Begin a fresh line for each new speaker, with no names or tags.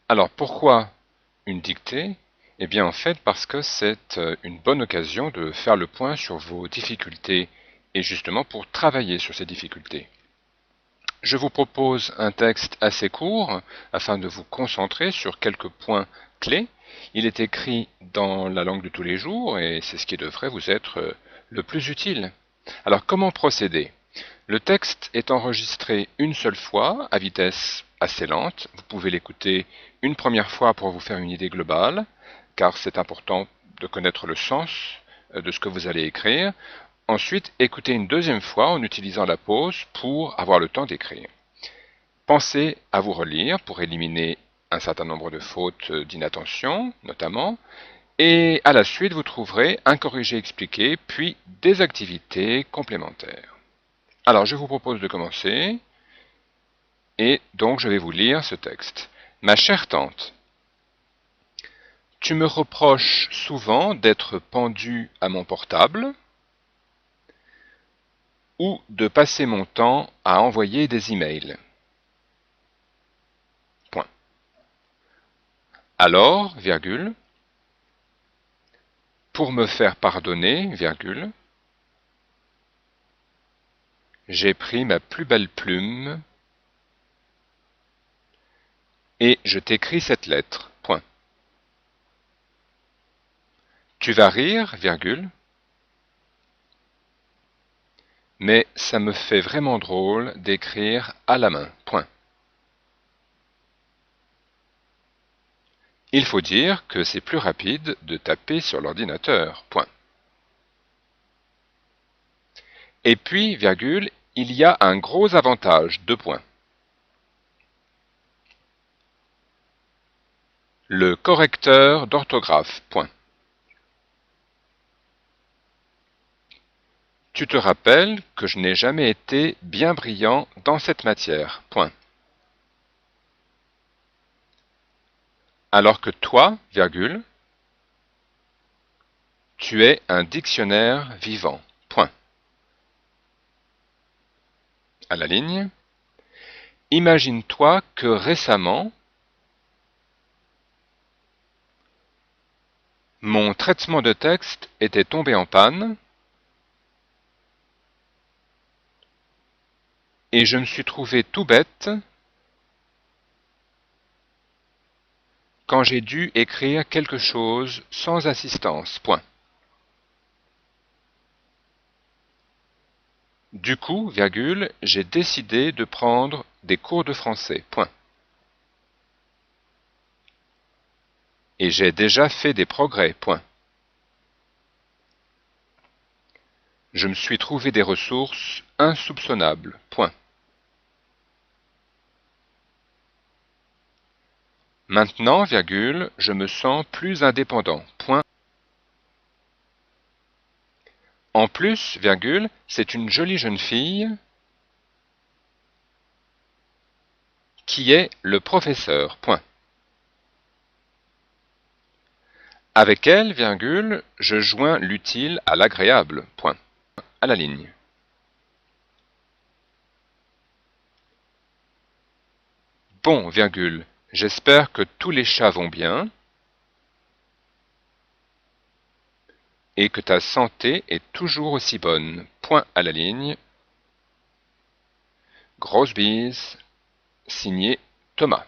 Alors pourquoi une dictée? Eh bien en fait parce que c'est une bonne occasion de faire le point sur vos difficultés et justement pour travailler sur ces difficultés. Je vous propose un texte assez court afin de vous concentrer sur quelques points clés. Il est écrit dans la langue de tous les jours et c'est ce qui devrait vous être le plus utile. Alors comment procéder? Le texte est enregistré une seule fois à vitesse assez lente. Vous pouvez l'écouter une première fois pour vous faire une idée globale, car c'est important de connaître le sens de ce que vous allez écrire. Ensuite, écoutez une deuxième fois en utilisant la pause pour avoir le temps d'écrire. Pensez à vous relire pour éliminer un certain nombre de fautes d'inattention, notamment, et à la suite, vous trouverez un corrigé expliqué, puis des activités complémentaires. Alors, je vous propose de commencer, et donc je vais vous lire ce texte. Ma chère tante, tu me reproches souvent d'être pendue à mon portable ou de passer mon temps à envoyer des emails. Point. Alors, virgule, pour me faire pardonner, virgule, j'ai pris ma plus belle plume et je t'écris cette lettre. Point. Tu vas rire, virgule, mais ça me fait vraiment drôle d'écrire à la main. Point. Il faut dire que c'est plus rapide de taper sur l'ordinateur. Point. Et puis, virgule, il y a un gros avantage. Deux points. Le correcteur d'orthographe. Point. Tu te rappelles que je n'ai jamais été bien brillant dans cette matière. Point. Alors que toi, virgule, tu es un dictionnaire vivant. Point. À la ligne. Imagine-toi que récemment, mon traitement de texte était tombé en panne et je me suis trouvé tout bête quand j'ai dû écrire quelque chose sans assistance. Point. Du coup, virgule, j'ai décidé de prendre des cours de français. Point. Et j'ai déjà fait des progrès. Point. Je me suis trouvé des ressources insoupçonnables. Point. Maintenant, virgule, je me sens plus indépendant. Point. En plus, virgule, c'est une jolie jeune fille qui est le professeur. Point. Avec elle, virgule, je joins l'utile à l'agréable. Point. À la ligne. Bon, virgule, j'espère que tous les chats vont bien et que ta santé est toujours aussi bonne. Point à la ligne. Grosse bise, signé Thomas.